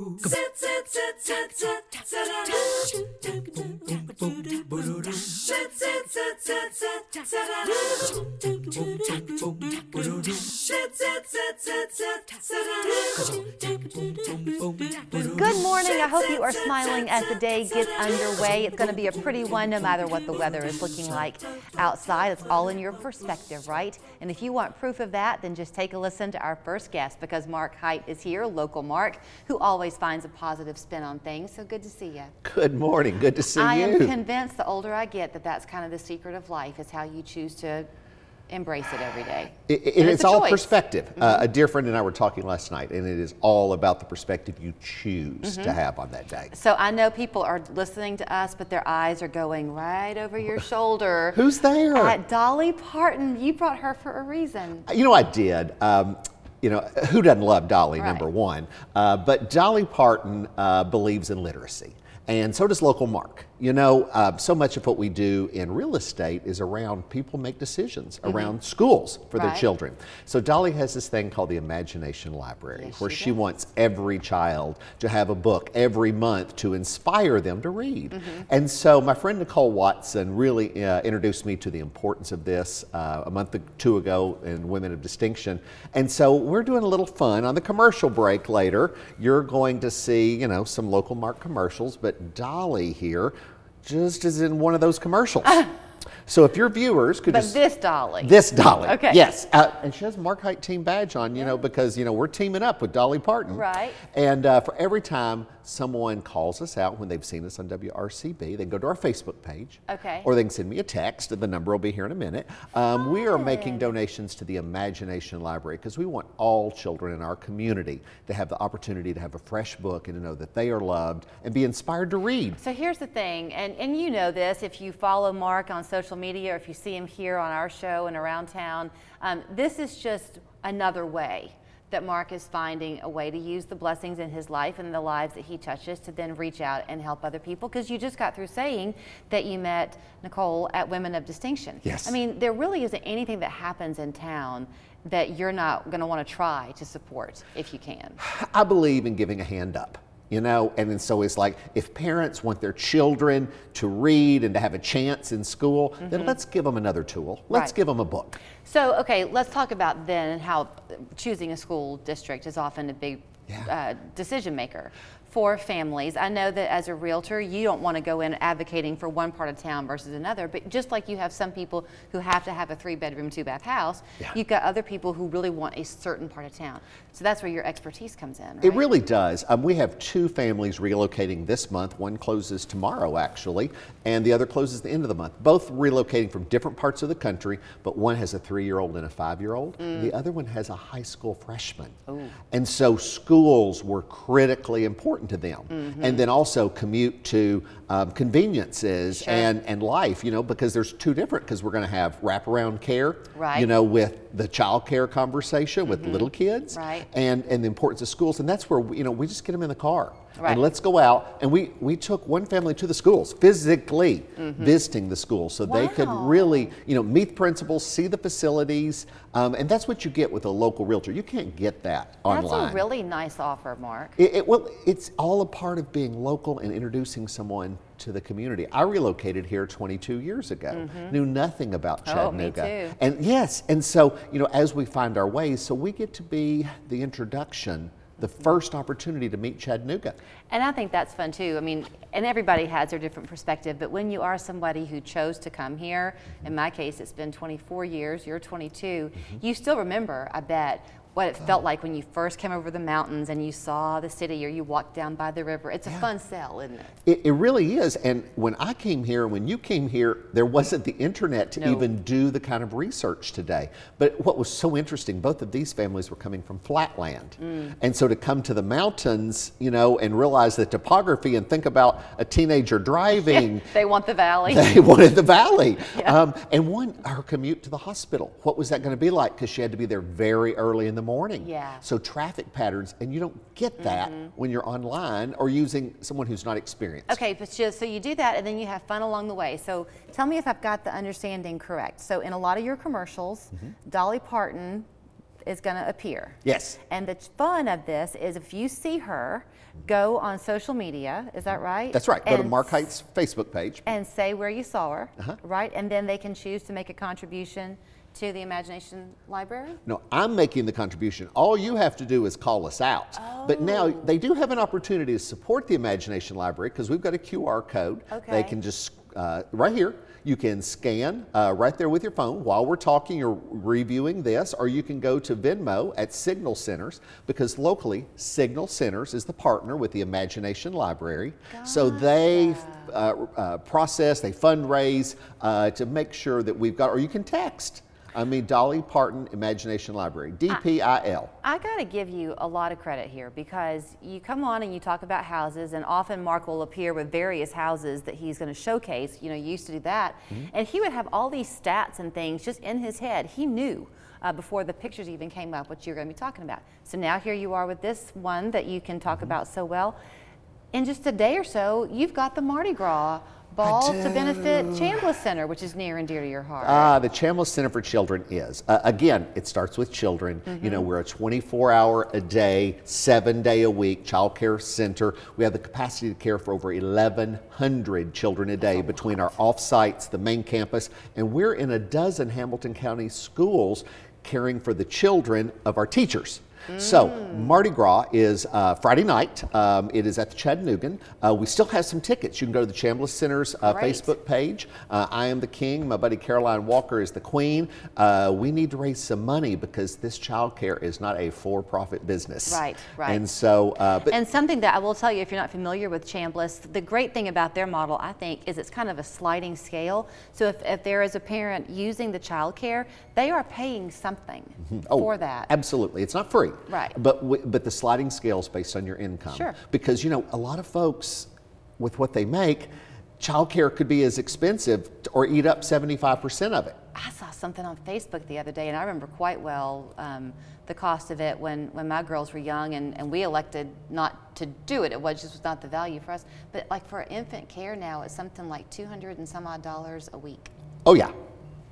Good morning. I hope you are smiling as the day gets underway. It's going to be a pretty one no matter what the weather is looking like outside. It's all in your perspective, right? And if you want proof of that, then just take a listen to our first guest, because Mark Hite is here, local Mark, who always finds a positive spin on things. So good to see you. Good morning. Good to see you. I am convinced the older I get that that's kind of the secret of life, is how you choose to embrace it every day. It's all perspective. A dear friend and I were talking last night, and it is all about the perspective you choose to have on that day. So I know people are listening to us, but their eyes are going right over your shoulder. Who's there? At Dolly Parton. You brought her for a reason. You know, I did. You know, who doesn't love Dolly, Right. number one? But Dolly Parton believes in literacy. And so does local Mark. You know, so much of what we do in real estate is around people make decisions around schools for their children. So Dolly has this thing called the Imagination Library, where she wants every child to have a book every month to inspire them to read. And so my friend Nicole Watson really introduced me to the importance of this a month or two ago in Women of Distinction. And so we're doing a little fun. On the commercial break later, you're going to see, you know, some local Mark commercials, but Dolly here just is in one of those commercials. So if your viewers could just... But this Dolly. This Dolly. Okay. Yes. And she has a Mark Hite team badge on, you know, because, you know, we're teaming up with Dolly Parton. Right. And for every time someone calls us out when they've seen us on WRCB, they can go to our Facebook page. Okay. Or they can send me a text, and the number will be here in a minute. We are making donations to the Imagination Library because we want all children in our community to have the opportunity to have a fresh book and to know that they are loved and be inspired to read. So here's the thing, and you know this, if you follow Mark on social media, or if you see him here on our show and around town, this is just another way that Mark is finding a way to use the blessings in his life and the lives that he touches to then reach out and help other people. Because you just got through saying that you met Nicole at Women of Distinction. Yes. I mean, there really isn't anything that happens in town that you're not going to want to try to support if you can. I believe in giving a hand up. You know, and then so it's like, if parents want their children to read and to have a chance in school, then let's give them another tool. Let's give them a book. So, okay, let's talk about then how choosing a school district is often a big decision maker for families. I know that as a realtor, you don't want to go in advocating for one part of town versus another, but just like you have some people who have to have a 3-bedroom, 2-bath house, you've got other people who really want a certain part of town. So that's where your expertise comes in, right? It really does. We have 2 families relocating this month. One closes tomorrow, actually, and the other closes the end of the month. Both relocating from different parts of the country, but one has a 3-year-old and a 5-year-old. The other one has a high school freshman. And so schools were critically important to them. And then also commute to conveniences and life, you know, because there's 2 different, because we're going to have wraparound care, you know, with the child care conversation with little kids, and the importance of schools. And that's where, you know, we just get them in the car. And let's go out. And we took one family to the schools, physically visiting the schools, so they could really, you know, meet the principals, see the facilities, and that's what you get with a local realtor. You can't get that online. That's a really nice offer, Mark. Well, it's all a part of being local and introducing someone to the community. I relocated here 22 years ago, knew nothing about Chattanooga. Me too. And yes, and so, you know, as we find our ways, so we get to be the introduction, the first opportunity to meet Chattanooga. And I think that's fun too. I mean, and everybody has their different perspective, but when you are somebody who chose to come here, in my case, it's been 24 years, you're 22, you still remember, I bet, what it felt like when you first came over the mountains and you saw the city, or you walked down by the river. It's a fun sell, isn't it? It really is. And when I came here, when you came here, there wasn't the internet to even do the kind of research today. But what was so interesting, both of these families were coming from flatland. And so to come to the mountains, you know, and realize the topography and think about a teenager driving. They want the valley. They wanted the valley. And her commute to the hospital, what was that going to be like? Because she had to be there very early in the morning. So traffic patterns, and you don't get that when you're online or using someone who's not experienced. Okay, but so you do that, and then you have fun along the way. So tell me if I've got the understanding correct. So in a lot of your commercials, Dolly Parton is going to appear. Yes. And the fun of this is if you see her, go on social media, is that right? That's right. Go to Mark Hite's Facebook page. And say where you saw her, right? And then they can choose to make a contribution to the Imagination Library? No, I'm making the contribution. All you have to do is call us out. Oh. But now they do have an opportunity to support the Imagination Library because we've got a QR code. Okay. They can just, right here, you can scan right there with your phone while we're talking or reviewing this, or you can go to Venmo at Signal Centers because locally, Signal Centers is the partner with the Imagination Library. Gotcha. So they process, they fundraise to make sure that we've got, or you can text. I mean, Dolly Parton Imagination Library, DPIL. I got to give you a lot of credit here because you come on and you talk about houses, and often Mark will appear with various houses that he's going to showcase. You know, you used to do that. And he would have all these stats and things just in his head. He knew before the pictures even came up what you're going to be talking about. So now here you are with this one that you can talk about so well. In just a day or so, you've got the Mardi Gras ball to benefit Chambliss Center, which is near and dear to your heart. The Chambliss Center for Children is. Again, it starts with children. You know, we're a 24-hour-a-day, 7-day-a-week child care center. We have the capacity to care for over 1,100 children a day between our off-sites, the main campus, and we're in a dozen Hamilton County schools caring for the children of our teachers. So Mardi Gras is Friday night. It is at the Chattanoogan. We still have some tickets. You can go to the Chambliss Center's Facebook page. I am the king. My buddy Caroline Walker is the queen. We need to raise some money because this child care is not a for-profit business. Right, right. And so, and something that I will tell you, if you're not familiar with Chambliss, the great thing about their model, I think, is it's kind of a sliding scale. So if there is a parent using the child care, they are paying something for that. Absolutely. It's not free. Right. But the sliding scale is based on your income. Sure. Because, you know, a lot of folks, with what they make, childcare could be as expensive or eat up 75% of it. I saw something on Facebook the other day, and I remember quite well the cost of it when my girls were young, and we elected not to do it. It just was not the value for us. But like for infant care now, it's something like $200 and some odd a week. Oh yeah.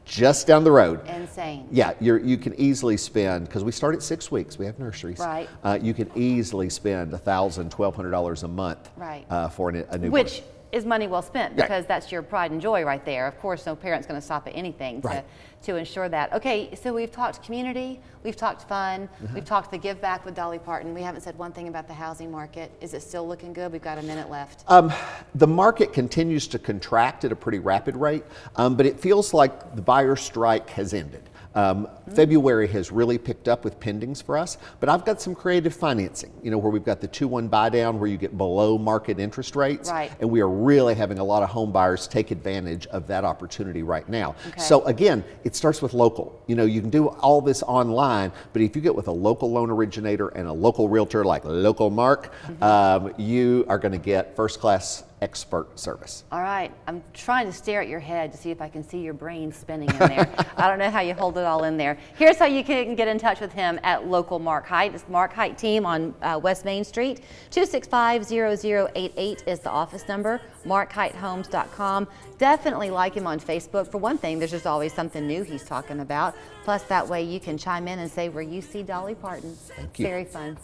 Just down the road. Insane. Yeah, you can easily spend, because we start at 6 weeks, we have nurseries. Right. You can easily spend $1,000, $1,200 a month for a newborn. Which is money well spent, because that's your pride and joy right there. Of course, no parent's going to stop at anything to ensure that. Okay, so we've talked community, we've talked fun, we've talked the give back with Dolly Parton. We haven't said one thing about the housing market. Is it still looking good? We've got a minute left. The market continues to contract at a pretty rapid rate, but it feels like the buyer strike has ended. February has really picked up with pendings for us, but I've got some creative financing, you know, where we've got the 2-1 buy down where you get below market interest rates. Right. And we are really having a lot of home buyers take advantage of that opportunity right now. Okay. So again, it starts with local. You know, you can do all this online, but if you get with a local loan originator and a local realtor like Local Mark, you are going to get first-class expert service. All right, I'm trying to stare at your head to see if I can see your brain spinning in there. I don't know how you hold it all in there. Here's how you can get in touch with him at Local Mark Hite. It's Mark Hite team on West Main Street. 265-0088 is the office number. MarkHiteHomes.com. Definitely like him on Facebook. For one thing, there's just always something new he's talking about. Plus, that way you can chime in and say where you see Dolly Parton. Thank you. Very fun.